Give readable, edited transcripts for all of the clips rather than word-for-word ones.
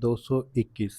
221।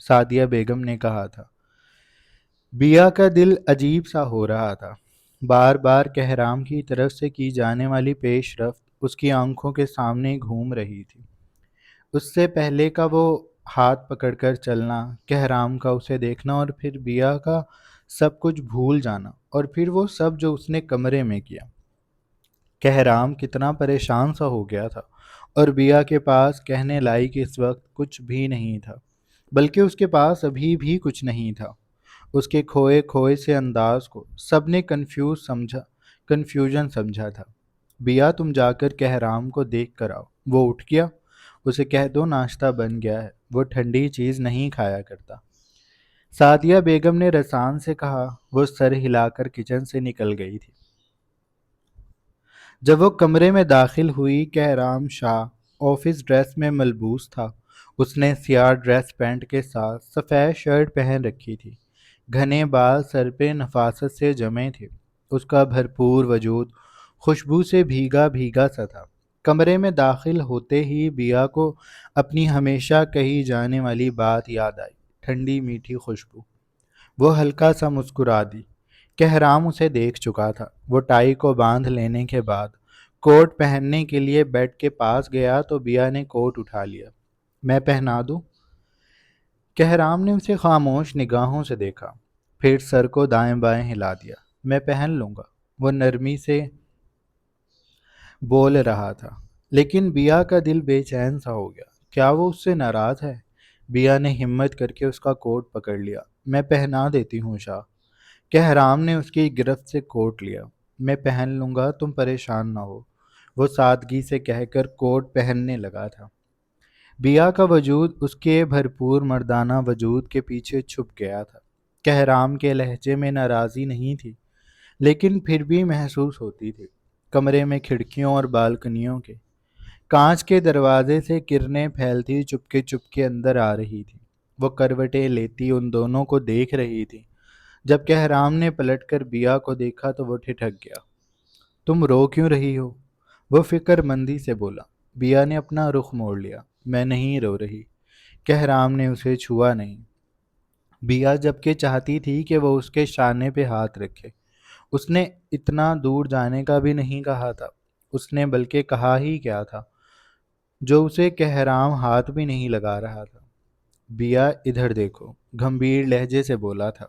سعدیہ بیگم نے کہا تھا۔ بیا کا دل عجیب سا ہو رہا تھا۔ بار بار کہرام کی طرف سے کی جانے والی پیش رفت اس کی آنکھوں کے سامنے گھوم رہی تھی۔ اس سے پہلے کا وہ ہاتھ پکڑ کر چلنا، کہرام کا اسے دیکھنا، اور پھر بیا کا سب کچھ بھول جانا، اور پھر وہ سب جو اس نے کمرے میں کیا۔ کہرام کتنا پریشان سا ہو گیا تھا، اور بیا کے پاس کہنے لائق اس وقت کچھ بھی نہیں تھا، بلکہ اس کے پاس ابھی بھی کچھ نہیں تھا۔ اس کے کھوئے کھوئے سے انداز کو سب نے کنفیوژن سمجھا تھا۔ بیا تم جا کر کہرام کو دیکھ کر آؤ، وہ اٹھ گیا، اسے کہہ دو ناشتہ بن گیا ہے، وہ ٹھنڈی چیز نہیں کھایا کرتا۔ سعدیہ بیگم نے رسان سے کہا۔ وہ سر ہلا کر کچن سے نکل گئی تھی۔ جب وہ کمرے میں داخل ہوئی، کہرام شاہ آفس ڈریس میں ملبوس تھا۔ اس نے سیاہ ڈریس پینٹ کے ساتھ سفید شرٹ پہن رکھی تھی۔ گھنے بال سر پہ نفاست سے جمے تھے۔ اس کا بھرپور وجود خوشبو سے بھیگا بھیگا سا تھا۔ کمرے میں داخل ہوتے ہی بیا کو اپنی ہمیشہ کہی جانے والی بات یاد آئی، ٹھنڈی میٹھی خوشبو۔ وہ ہلکا سا مسکرا دی۔ کہرام اسے دیکھ چکا تھا۔ وہ ٹائی کو باندھ لینے کے بعد کوٹ پہننے کے لیے بیڈ کے پاس گیا تو بیا نے کوٹ اٹھا لیا۔ میں پہنا دوں؟ کہرام نے اسے خاموش نگاہوں سے دیکھا، پھر سر کو دائیں بائیں ہلا دیا۔ میں پہن لوں گا، وہ نرمی سے بول رہا تھا، لیکن بیا کا دل بے چین سا ہو گیا۔ کیا وہ اس سے ناراض ہے؟ بیا نے ہمت کر کے اس کا کوٹ پکڑ لیا۔ میں پہنا دیتی ہوں شاہ۔ کہرام نے اس کی گرفت سے کوٹ لیا۔ میں پہن لوں گا، تم پریشان نہ ہو، وہ سادگی سے کہہ کر کوٹ پہننے لگا تھا۔ بیا کا وجود اس کے بھرپور مردانہ وجود کے پیچھے چھپ گیا تھا۔ کہرام کے لہجے میں ناراضی نہیں تھی، لیکن پھر بھی محسوس ہوتی تھی۔ کمرے میں کھڑکیوں اور بالکنیوں کے کانچ کے دروازے سے کرنیں پھیلتی چپکے چپکے اندر آ رہی تھی۔ وہ کروٹیں لیتی ان دونوں کو دیکھ رہی تھی۔ جب کہرام نے پلٹ کر بیا کو دیکھا تو وہ ٹھٹک گیا۔ تم رو کیوں رہی ہو؟ وہ فکر مندی سے بولا۔ بیا نے اپنا رخ موڑ لیا۔ میں نہیں رو رہی۔ کہرام نے اسے چھوا نہیں۔ بیا جبکہ چاہتی تھی کہ وہ اس کے شانے پہ ہاتھ رکھے۔ اس نے اتنا دور جانے کا بھی نہیں کہا تھا۔ اس نے بلکہ کہا ہی کیا تھا جو اسے کہرام ہاتھ بھی نہیں لگا رہا تھا۔ بیا ادھر دیکھو، گھمبیر لہجے سے بولا تھا۔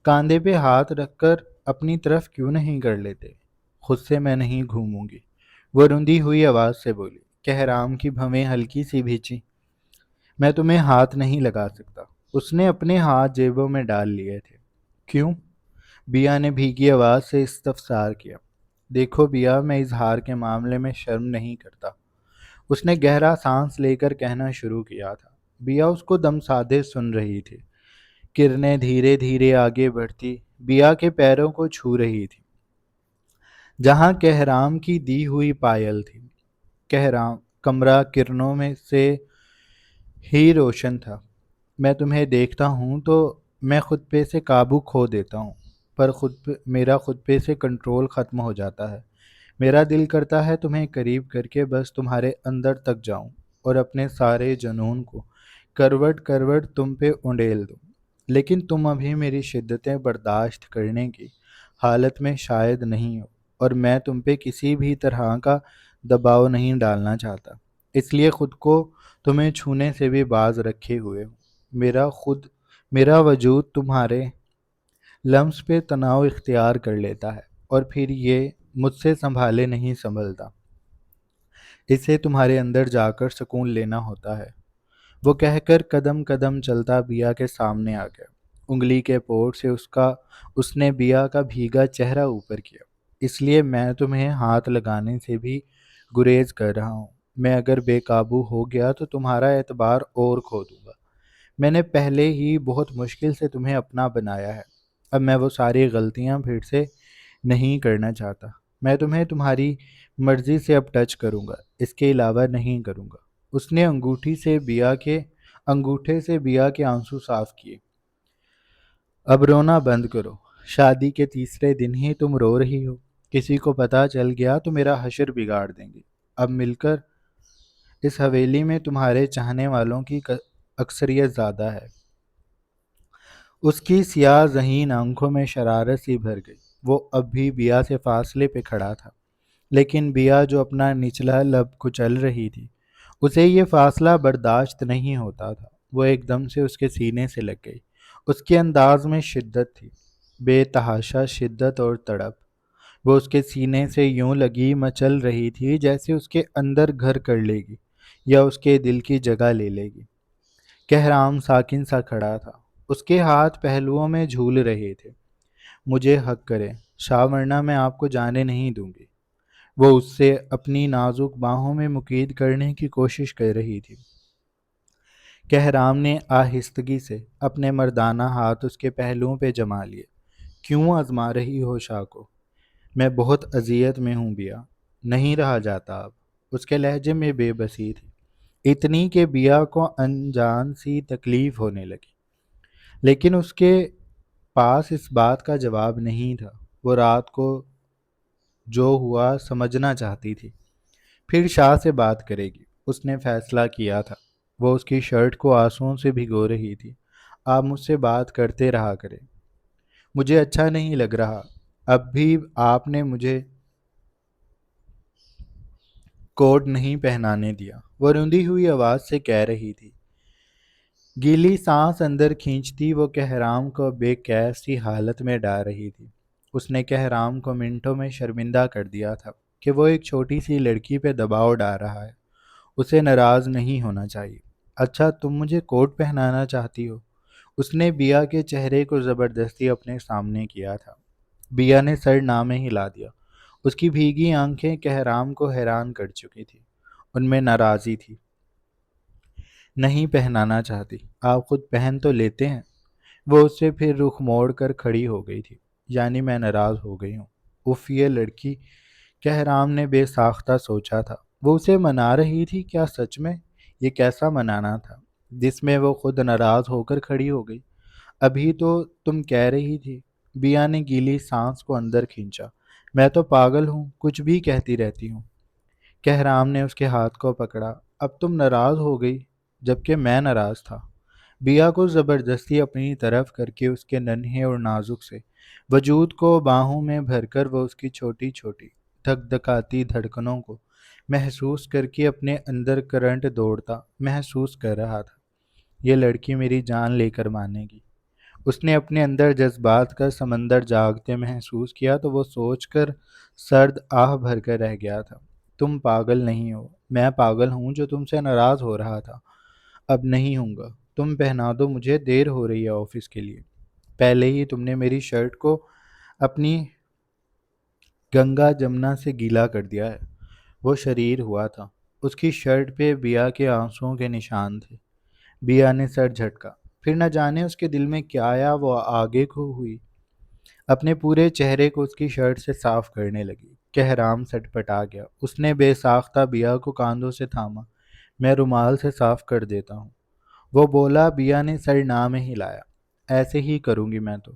کاندھے پہ ہاتھ رکھ کر اپنی طرف کیوں نہیں کر لیتے؟ خود سے میں نہیں گھوموں گی، وہ رندی ہوئی آواز سے بولی۔ کہرام کی بھویں ہلکی سی بھیچی۔ میں تمہیں ہاتھ نہیں لگا سکتا۔ اس نے اپنے ہاتھ جیبوں میں ڈال لیے تھے۔ کیوں؟ بیا نے بھیگی آواز سے استفسار کیا۔ دیکھو بیا، میں اظہار کے معاملے میں شرم نہیں کرتا، اس نے گہرا سانس لے کر کہنا شروع کیا تھا۔ بیا اس کو دم سادے سن رہی تھی۔ کرنیں دھیرے دھیرے آگے بڑھتی بیا کے پیروں کو چھو رہی تھی، جہاں کہرام کی دی ہوئی پائل تھی۔ کمرہ کرنوں میں سے ہی روشن تھا۔ میں تمہیں دیکھتا ہوں تو میں خود پہ سے قابو کھو دیتا ہوں، پر میرا خود پہ سے کنٹرول ختم ہو جاتا ہے۔ میرا دل کرتا ہے تمہیں قریب کر کے بس تمہارے اندر تک جاؤں اور اپنے سارے جنون کو کروٹ کروٹ تم پہ انڈیل دوں، لیکن تم ابھی میری شدتیں برداشت کرنے کی حالت میں شاید نہیں ہو، اور میں تم پہ کسی بھی طرح کا دباؤ نہیں ڈالنا چاہتا، اس لیے خود کو تمہیں چھونے سے بھی باز رکھے ہوئے ہوں۔ میرا وجود تمہارے لمس پہ تناؤ اختیار کر لیتا ہے، اور پھر یہ مجھ سے سنبھالے نہیں سنبھلتا، اسے تمہارے اندر جا کر سکون لینا ہوتا ہے۔ وہ کہہ کر قدم قدم چلتا بیا کے سامنے آ گیا۔ انگلی کے پورٹ سے اس نے بیا کا بھیگا چہرہ اوپر کیا۔ اس لیے میں تمہیں ہاتھ لگانے سے بھی گریز کر رہا ہوں۔ میں اگر بے قابو ہو گیا تو تمہارا اعتبار اور کھو دوں گا۔ میں نے پہلے ہی بہت مشکل سے تمہیں اپنا بنایا ہے، اب میں وہ ساری غلطیاں پھر سے نہیں کرنا چاہتا۔ میں تمہیں تمہاری مرضی سے اب ٹچ کروں گا، اس کے علاوہ نہیں کروں گا۔ اس نے انگوٹھے سے بیا کے آنسو صاف کیے۔ اب رونا بند کرو، شادی کے تیسرے دن ہی تم رو رہی ہو۔ کسی کو پتہ چل گیا تو میرا حشر بگاڑ دیں گے۔ اب مل کر اس حویلی میں تمہارے چاہنے والوں کی اکثریت زیادہ ہے۔ اس کی سیاہ ذہین آنکھوں میں شرارت سی بھر گئی۔ وہ اب بھی بیا سے فاصلے پہ کھڑا تھا، لیکن بیا جو اپنا نچلا لب کچل رہی تھی، اسے یہ فاصلہ برداشت نہیں ہوتا تھا۔ وہ ایک دم سے اس کے سینے سے لگ گئی۔ اس کے انداز میں شدت تھی، بے تحاشا شدت اور تڑپ۔ وہ اس کے سینے سے یوں لگی مچل رہی تھی جیسے اس کے اندر گھر کر لے گی یا اس کے دل کی جگہ لے لے گی۔ کہرام ساکن سا کھڑا تھا، اس کے ہاتھ پہلوؤں میں جھول رہے تھے۔ مجھے حق کرے شاہ، ورنہ میں آپ کو جانے نہیں دوں گی۔ وہ اس سے اپنی نازک باہوں میں مقید کرنے کی کوشش کر رہی تھی۔ کہرام نے آہستگی سے اپنے مردانہ ہاتھ اس کے پہلوؤں پہ جما لیے۔ کیوں آزما رہی ہو شاہ کو؟ میں بہت اذیت میں ہوں بیا، نہیں رہا جاتا اب۔ اس کے لہجے میں بے بسی تھی، اتنی کہ بیا کو انجان سی تکلیف ہونے لگی، لیکن اس کے پاس اس بات کا جواب نہیں تھا۔ وہ رات کو جو ہوا سمجھنا چاہتی تھی، پھر شاہ سے بات کرے گی، اس نے فیصلہ کیا تھا۔ وہ اس کی شرٹ کو آنسوؤں سے بھگو رہی تھی۔ آپ مجھ سے بات کرتے رہا کرے، مجھے اچھا نہیں لگ رہا۔ اب بھی آپ نے مجھے کوٹ نہیں پہنانے دیا، وہ رندی ہوئی آواز سے کہہ رہی تھی۔ گیلی سانس اندر کھینچتی وہ کہرام کو بے کیف سی حالت میں ڈال رہی تھی۔ اس نے کہرام کو منٹوں میں شرمندہ کر دیا تھا کہ وہ ایک چھوٹی سی لڑکی پہ دباؤ ڈال رہا ہے۔ اسے ناراض نہیں ہونا چاہیے۔ اچھا تم مجھے کوٹ پہنانا چاہتی ہو؟ اس نے بیا کے چہرے کو زبردستی اپنے سامنے کیا تھا۔ بیا نے سر نامے ہلا دیا۔ اس کی بھیگی آنکھیں کہرام کو حیران کر چکی تھی، ان میں ناراضی تھی۔ نہیں پہنانا چاہتی، آپ خود پہن تو لیتے ہیں۔ وہ اس سے پھر رخ موڑ کر کھڑی ہو گئی تھی۔ یعنی میں ناراض ہو گئی ہوں؟ اف یہ لڑکی، کہرام نے بے ساختہ سوچا تھا۔ وہ اسے منا رہی تھی کیا سچ میں؟ یہ کیسا منانا تھا جس میں وہ خود ناراض ہو کر کھڑی ہو گئی؟ ابھی تو تم کہہ رہی تھی۔ بیا نے گیلی سانس کو اندر کھینچا۔ میں تو پاگل ہوں، کچھ بھی کہتی رہتی ہوں۔ کہرام نے اس کے ہاتھ کو پکڑا۔ اب تم ناراض ہو گئی جبکہ میں ناراض تھا۔ بیا کو زبردستی اپنی طرف کر کے اس کے ننھے اور نازک سے وجود کو باہوں میں بھر کر وہ اس کی چھوٹی چھوٹی دھک دھکاتی دھڑکنوں کو محسوس کر کے اپنے اندر کرنٹ دوڑتا محسوس کر رہا تھا۔ یہ لڑکی میری جان لے کر مانے گی۔ اس نے اپنے اندر جذبات کا سمندر جاگتے محسوس کیا تو وہ سوچ کر سرد آہ بھر کر رہ گیا تھا۔ تم پاگل نہیں ہو، میں پاگل ہوں جو تم سے ناراض ہو رہا تھا۔ اب نہیں ہوں گا۔ تم پہنا دو مجھے، دیر ہو رہی ہے آفس کے لیے۔ پہلے ہی تم نے میری شرٹ کو اپنی گنگا جمنا سے گیلا کر دیا ہے۔ وہ شریر ہوا تھا۔ اس کی شرٹ پہ بیا کے آنسوؤں کے نشان تھے۔ بیا نے سر جھٹکا۔ پھر نہ جانے اس کے دل میں کیا آیا، وہ آگے کو ہوئی، اپنے پورے چہرے کو اس کی شرٹ سے صاف کرنے لگی۔ کہرام سٹ پٹا گیا۔ اس نے بے ساختہ بیا کو کاندھوں سے تھاما۔ میں رومال سے صاف کر دیتا ہوں، وہ بولا۔ بیا نے سر نہ میں ہلایا۔ ایسے ہی کروں گی میں تو،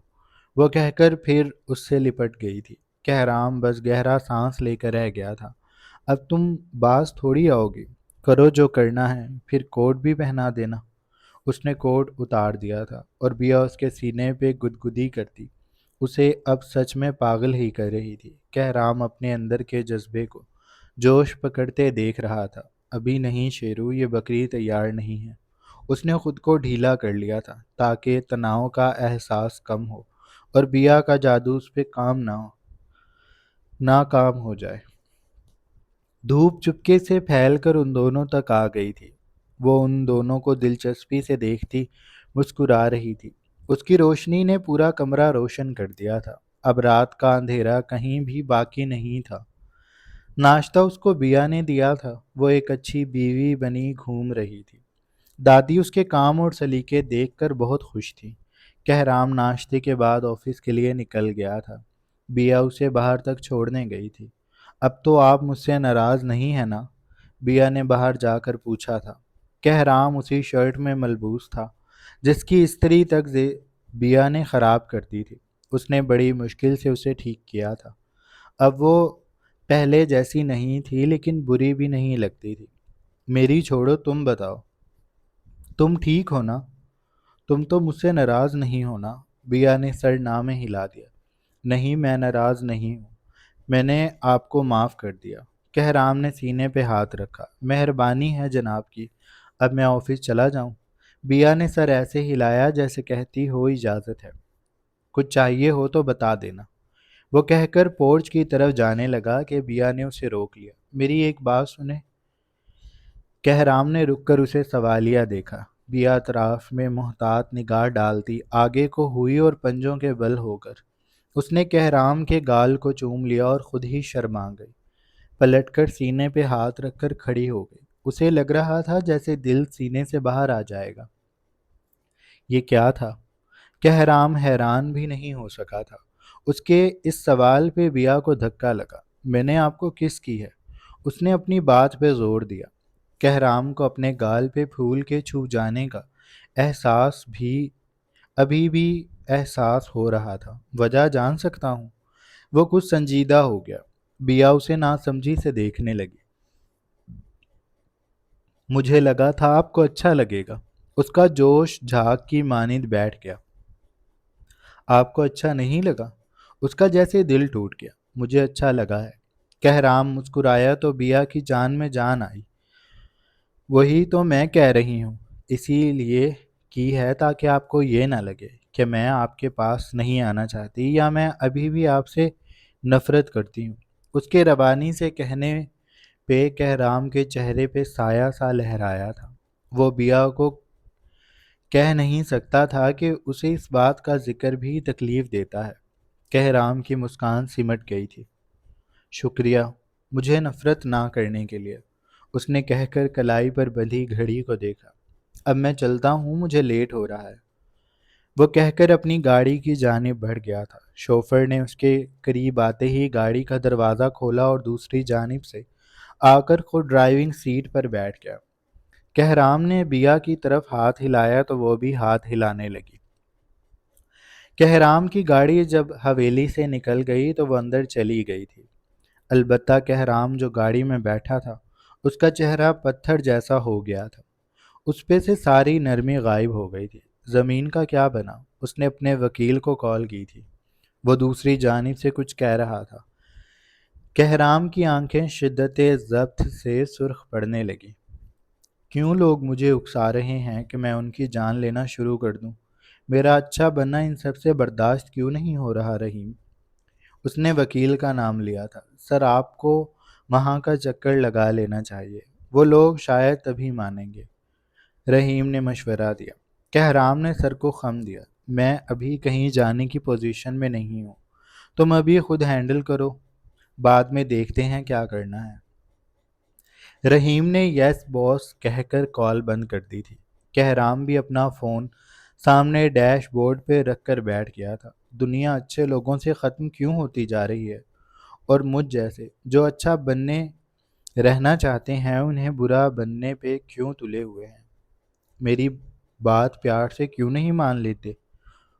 وہ کہہ کر پھر اس سے لپٹ گئی تھی۔ کہرام بس گہرا سانس لے کر رہ گیا تھا۔ اب تم باز تھوڑی آؤ گی، کرو جو کرنا ہے، پھر کوٹ بھی پہنا دینا۔ اس نے کوٹ اتار دیا تھا اور بیا اس کے سینے پہ گدگدی کرتی اسے اب سچ میں پاگل ہی کر رہی تھی۔ کہرام اپنے اندر کے جذبے کو جوش پکڑتے دیکھ رہا تھا۔ ابھی نہیں شیرو، یہ بکری تیار نہیں ہے۔ اس نے خود کو ڈھیلا کر لیا تھا تاکہ تناؤ کا احساس کم ہو اور بیا کا جادو اس پہ ناکام ہو جائے۔ دھوپ چپکے سے پھیل کر ان دونوں تک آ گئی تھی۔ وہ ان دونوں کو دلچسپی سے دیکھتی مسکرا رہی تھی۔ اس کی روشنی نے پورا کمرہ روشن کر دیا تھا۔ اب رات کا اندھیرا کہیں بھی باقی نہیں تھا۔ ناشتہ اس کو بیا نے دیا تھا۔ وہ ایک اچھی بیوی بنی گھوم رہی تھی۔ دادی اس کے کام اور سلیقے دیکھ کر بہت خوش تھی۔ کہرام ناشتے کے بعد آفس کے لیے نکل گیا تھا۔ بیا اسے باہر تک چھوڑنے گئی تھی۔ اب تو آپ مجھ سے ناراض نہیں ہیں نا؟ بیا نے باہر جا کر پوچھا تھا۔ کہرام اسی شرٹ میں ملبوس تھا جس کی استری تک بیا نے خراب کر دی تھی۔ اس نے بڑی مشکل سے اسے ٹھیک کیا تھا۔ اب وہ پہلے جیسی نہیں تھی لیکن بری بھی نہیں لگتی تھی۔ میری چھوڑو، تم بتاؤ، تم ٹھیک ہو نا؟ تم تو مجھ سے ناراض نہیں ہونا؟ بیا نے سر نہ میں ہلا دیا۔ نہیں، میں ناراض نہیں ہوں، میں نے آپ کو معاف کر دیا۔ کہرام نے سینے پہ ہاتھ رکھا۔ مہربانی ہے جناب کی، اب میں آفس چلا جاؤں؟ بیا نے سر ایسے ہلایا جیسے کہتی ہو اجازت ہے، کچھ چاہیے ہو تو بتا دینا۔ وہ کہہ کر پورچ کی طرف جانے لگا کہ بیا نے اسے روک لیا۔ میری ایک بات سنیں؟ کہرام نے رک کر اسے سوالیہ دیکھا۔ بیا اطراف میں محتاط نگاہ ڈالتی آگے کو ہوئی اور پنجوں کے بل ہو کر اس نے کہرام کے گال کو چوم لیا اور خود ہی شرما گئی۔ پلٹ کر سینے پہ ہاتھ رکھ کر کھڑی ہو گئی۔ اسے لگ رہا تھا جیسے دل سینے سے باہر آ جائے گا۔ یہ کیا تھا؟ کہرام حیران بھی نہیں ہو سکا تھا۔ اس کے اس سوال پہ بیا کو دھکا لگا۔ میں نے آپ کو کس کی ہے؟ اس نے اپنی بات پہ زور دیا۔ کہرام کو اپنے گال پہ پھول کے چھو جانے کا احساس بھی ابھی بھی احساس ہو رہا تھا۔ وجہ جان سکتا ہوں؟ وہ کچھ سنجیدہ ہو گیا۔ بیا اسے ناسمجھی سے دیکھنے لگی۔ مجھے لگا تھا آپ کو اچھا لگے گا۔ اس کا جوش جھاگ کی مانند بیٹھ گیا۔ آپ کو اچھا نہیں لگا؟ اس کا جیسے دل ٹوٹ گیا۔ مجھے اچھا لگا ہے۔ کہرام مسکرایا تو بیا کی جان میں جان آئی۔ وہی تو میں کہہ رہی ہوں، اسی لیے کی ہے تاکہ آپ کو یہ نہ لگے کہ میں آپ کے پاس نہیں آنا چاہتی یا میں ابھی بھی آپ سے نفرت کرتی ہوں۔ اس کے روانی سے کہنے پہ کہرام کے چہرے پہ سایہ سا لہرایا تھا۔ وہ بیا کو کہہ نہیں سکتا تھا کہ اسے اس بات کا ذکر بھی تکلیف دیتا ہے۔ کہرام کی مسکان سمٹ گئی تھی۔ شکریہ مجھے نفرت نہ کرنے کے لیے، اس نے کہہ کر کلائی پر بندھی گھڑی کو دیکھا۔ اب میں چلتا ہوں، مجھے لیٹ ہو رہا ہے۔ وہ کہہ کر اپنی گاڑی کی جانب بڑھ گیا تھا۔ شوفر نے اس کے قریب آتے ہی گاڑی کا دروازہ کھولا اور دوسری جانب سے آ کر خود ڈرائیونگ سیٹ پر بیٹھ گیا۔ کہرام نے بیا کی طرف ہاتھ ہلایا تو وہ بھی ہاتھ ہلانے لگی۔ کہرام کی گاڑی جب حویلی سے نکل گئی تو وہ اندر چلی گئی تھی۔ البتہ کہرام جو گاڑی میں بیٹھا تھا اس کا چہرہ پتھر جیسا ہو گیا تھا۔ اس پہ سے ساری نرمی غائب ہو گئی تھی۔ زمین کا کیا بنا؟ اس نے اپنے وکیل کو کال کی تھی۔ وہ دوسری جانب سے کچھ کہہ رہا تھا۔ کہرام کی آنکھیں شدت ضبط سے سرخ پڑنے لگیں۔ کیوں لوگ مجھے اکسا رہے ہیں کہ میں ان کی جان لینا شروع کر دوں؟ میرا اچھا بننا ان سب سے برداشت کیوں نہیں ہو رہا؟ رحیم، اس نے وکیل کا نام لیا تھا۔ سر آپ کو وہاں کا چکر لگا لینا چاہیے، وہ لوگ شاید تبھی مانیں گے۔ رحیم نے مشورہ دیا۔ کہرام نے سر کو خم دیا۔ میں ابھی کہیں جانے کی پوزیشن میں نہیں ہوں، تم ابھی خود ہینڈل کرو، بعد میں دیکھتے ہیں کیا کرنا ہے۔ رحیم نے یس باس کہہ کر کال بند کر دی تھی۔ کہرام بھی اپنا فون سامنے ڈیش بورڈ پہ رکھ کر بیٹھ گیا تھا۔ دنیا اچھے لوگوں سے ختم کیوں ہوتی جا رہی ہے؟ اور مجھ جیسے جو اچھا بننے رہنا چاہتے ہیں انہیں برا بننے پہ کیوں تلے ہوئے ہیں؟ میری بات پیار سے کیوں نہیں مان لیتے؟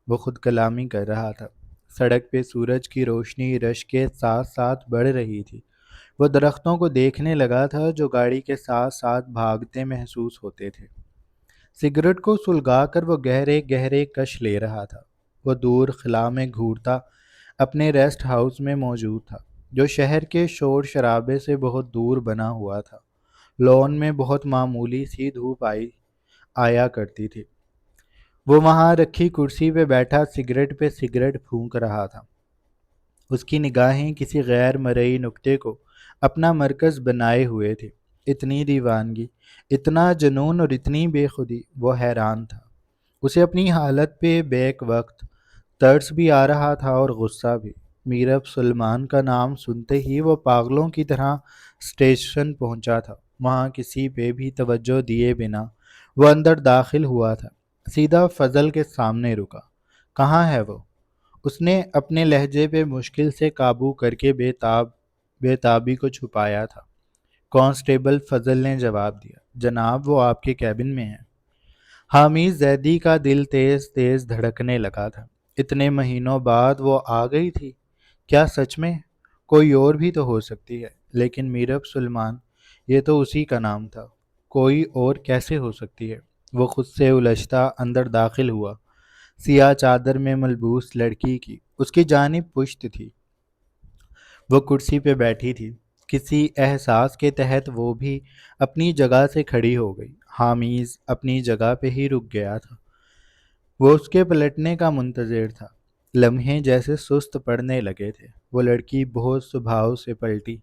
وہ خود کلامی کر رہا تھا۔ سڑک پہ سورج کی روشنی رش کے ساتھ ساتھ بڑھ رہی تھی۔ وہ درختوں کو دیکھنے لگا تھا جو گاڑی کے ساتھ ساتھ بھاگتے محسوس ہوتے تھے۔ سگریٹ کو سلگا کر وہ گہرے گہرے کش لے رہا تھا۔ وہ دور خلا میں گھورتا اپنے ریسٹ ہاؤس میں موجود تھا جو شہر کے شور شرابے سے بہت دور بنا ہوا تھا۔ لون میں بہت معمولی سی دھوپ آیا کرتی تھی۔ وہ وہاں رکھی کرسی پہ بیٹھا سگریٹ پہ سگریٹ پھونک رہا تھا۔ اس کی نگاہیں کسی غیر مرئی نقطے کو اپنا مرکز بنائے ہوئے تھی۔ اتنی دیوانگی، اتنا جنون اور اتنی بے خودی، وہ حیران تھا۔ اسے اپنی حالت پہ بیک وقت ترس بھی آ رہا تھا اور غصہ بھی۔ میرب سلمان کا نام سنتے ہی وہ پاگلوں کی طرح اسٹیشن پہنچا تھا۔ وہاں کسی پہ بھی توجہ دیے بنا وہ اندر داخل ہوا تھا۔ سیدھا فضل کے سامنے رکا۔ کہاں ہے وہ؟ اس نے اپنے لہجے پہ مشکل سے قابو کر کے بے تابی کو چھپایا تھا۔ کانسٹیبل فضل نے جواب دیا۔ جناب وہ آپ کے کیبن میں ہیں۔ حامد زیدی کا دل تیز تیز دھڑکنے لگا تھا۔ اتنے مہینوں بعد وہ آ گئی تھی؟ کیا سچ میں؟ کوئی اور بھی تو ہو سکتی ہے، لیکن میرب سلمان، یہ تو اسی کا نام تھا۔ کوئی اور کیسے ہو سکتی ہے؟ وہ خود سے الجھتا اندر داخل ہوا۔ سیاہ چادر میں ملبوس لڑکی کی اس کی جانب پشت تھی۔ وہ کرسی پہ بیٹھی تھی۔ کسی احساس کے تحت وہ بھی اپنی جگہ سے کھڑی ہو گئی۔ حامد اپنی جگہ پہ ہی رک گیا تھا۔ وہ اس کے پلٹنے کا منتظر تھا۔ لمحے جیسے سست پڑنے لگے تھے۔ وہ لڑکی بہت سبھاؤ سے پلٹی۔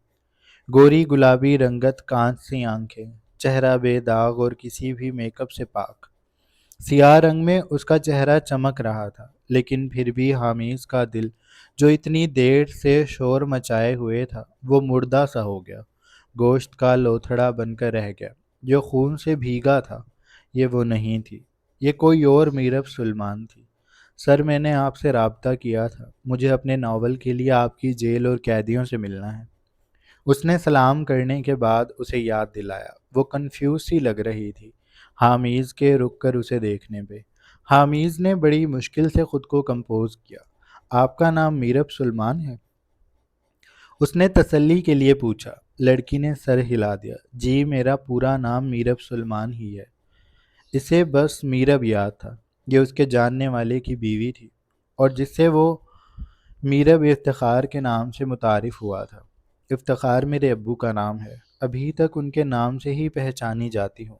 گوری گلابی رنگت، کانچ سی آنکھیں، چہرہ بے داغ اور کسی بھی میک اپ سے پاک۔ سیاہ رنگ میں اس کا چہرہ چمک رہا تھا، لیکن پھر بھی حامد کا دل جو اتنی دیر سے شور مچائے ہوئے تھا وہ مردہ سا ہو گیا، گوشت کا لوتھڑا بن کر رہ گیا جو خون سے بھیگا تھا۔ یہ وہ نہیں تھی، یہ کوئی اور میرب سلمان تھی۔ سر، میں نے آپ سے رابطہ کیا تھا، مجھے اپنے ناول کے لیے آپ کی جیل اور قیدیوں سے ملنا ہے۔ اس نے سلام کرنے کے بعد اسے یاد دلایا۔ وہ کنفیوز سی لگ رہی تھی حامد کے رک کر اسے دیکھنے پہ۔ حامد نے بڑی مشکل سے خود کو کمپوز کیا۔ آپ کا نام میرب سلمان ہے؟ اس نے تسلی کے لیے پوچھا۔ لڑکی نے سر ہلا دیا۔ جی، میرا پورا نام میرب سلمان ہی ہے۔ اسے بس میرب یاد تھا۔ یہ اس کے جاننے والے کی بیوی تھی اور جس سے وہ میرب افتخار کے نام سے متعارف ہوا تھا۔ افتخار میرے ابو کا نام ہے، ابھی تک ان کے نام سے ہی پہچانی جاتی ہوں،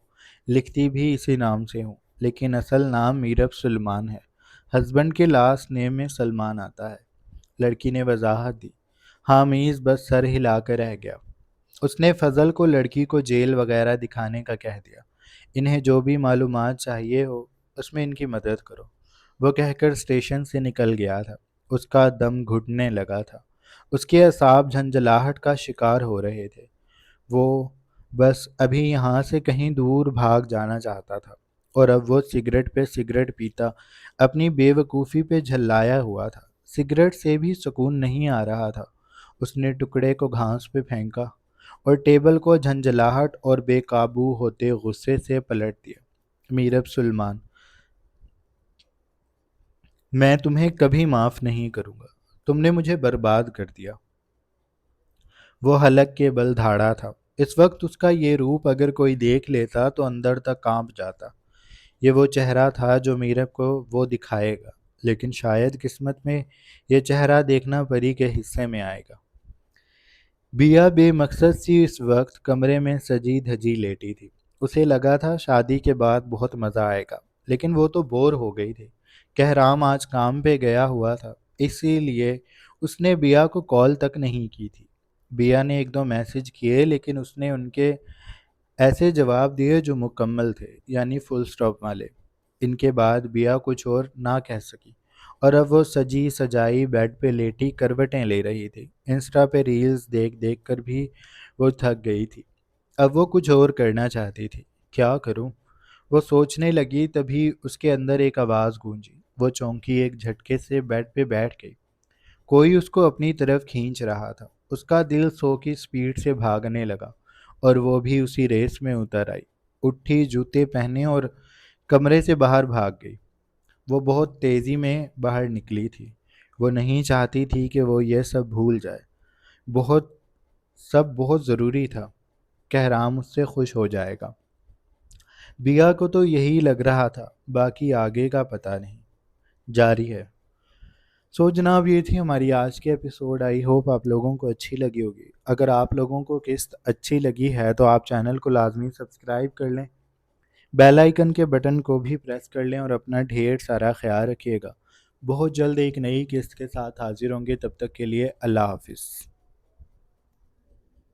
لکھتی بھی اسی نام سے ہوں، لیکن اصل نام میرب سلمان ہے۔ ہسبینڈ کے لاسٹ نیم میں سلمان آتا ہے، لڑکی نے وضاحت دی۔ حامد بس سر ہلا کر رہ گیا۔ اس نے فضل کو لڑکی کو جیل وغیرہ دکھانے کا کہہ دیا۔ انہیں جو بھی معلومات چاہیے ہو اس میں ان کی مدد کرو۔ وہ کہہ کر اسٹیشن سے نکل گیا تھا۔ اس کا دم گھٹنے لگا تھا، اس کے اعصاب جھنجھلاہٹ کا شکار ہو رہے تھے۔ وہ بس ابھی یہاں سے کہیں دور بھاگ جانا چاہتا تھا، اور اب وہ سگریٹ پہ سگریٹ پیتا اپنی بے وقوفی پہ جھلایا ہوا تھا۔ سگریٹ سے بھی سکون نہیں آ رہا تھا۔ اس نے ٹکڑے کو گھاس پہ پھینکا اور ٹیبل کو جھنجھلاہٹ اور بے قابو ہوتے غصے سے پلٹ دیا۔ میرب سلمان، میں تمہیں کبھی معاف نہیں کروں گا، تم نے مجھے برباد کر دیا۔ وہ حلق کے بل دھاڑا تھا۔ اس وقت اس کا یہ روپ اگر کوئی دیکھ لیتا تو اندر تک کانپ جاتا۔ یہ وہ چہرہ تھا جو میرب کو وہ دکھائے گا، لیکن شاید قسمت میں یہ چہرہ دیکھنا پری کے حصے میں آئے گا۔ بیا بے مقصد سی اس وقت کمرے میں سجی دھجی لیٹی تھی۔ اسے لگا تھا شادی کے بعد بہت مزہ آئے گا، لیکن وہ تو بور ہو گئی تھی۔ کہرام آج کام پہ گیا ہوا تھا، اسی لیے اس نے بیا کو کال تک نہیں کی تھی۔ بیا نے ایک دو میسج کیے، لیکن اس نے ان کے ایسے جواب دیے جو مکمل تھے، یعنی فل سٹاپ والے۔ ان کے بعد بیا کچھ اور نہ کہہ سکی، اور اب وہ سجی سجائی بیڈ پہ لیٹی کروٹیں لے رہی تھی۔ انسٹا پہ ریلز دیکھ دیکھ کر بھی وہ تھک گئی تھی۔ اب وہ کچھ اور کرنا چاہتی تھی۔ کیا کروں؟ وہ سوچنے لگی، تبھی اس کے اندر ایک آواز گونجی۔ وہ چونکی، ایک جھٹکے سے بیڈ پہ بیٹھ گئی۔ کوئی اس کو اپنی طرف کھینچ رہا تھا۔ اس کا دل 100 کی سپیڈ سے بھاگنے لگا، اور وہ بھی اسی ریس میں اتر آئی۔ اٹھی، جوتے پہنے اور کمرے سے باہر بھاگ گئی۔ وہ بہت تیزی میں باہر نکلی تھی۔ وہ نہیں چاہتی تھی کہ وہ یہ سب بھول جائے۔ سب بہت ضروری تھا۔ کہرام اس سے خوش ہو جائے گا۔ بیا کو تو یہی لگ رہا تھا، باقی آگے کا پتہ نہیں۔ جاری ہے۔ سو جناب، یہ تھی ہماری آج کے ایپیسوڈ۔ آئی ہوپ آپ لوگوں کو اچھی لگی ہوگی۔ اگر آپ لوگوں کو قسط اچھی لگی ہے تو آپ چینل کو لازمی سبسکرائب کر لیں، بیل آئیکن کے بٹن کو بھی پریس کر لیں، اور اپنا ڈھیر سارا خیال رکھیے گا۔ بہت جلد ایک نئی قسط کے ساتھ حاضر ہوں گے، تب تک کے لیے اللہ حافظ۔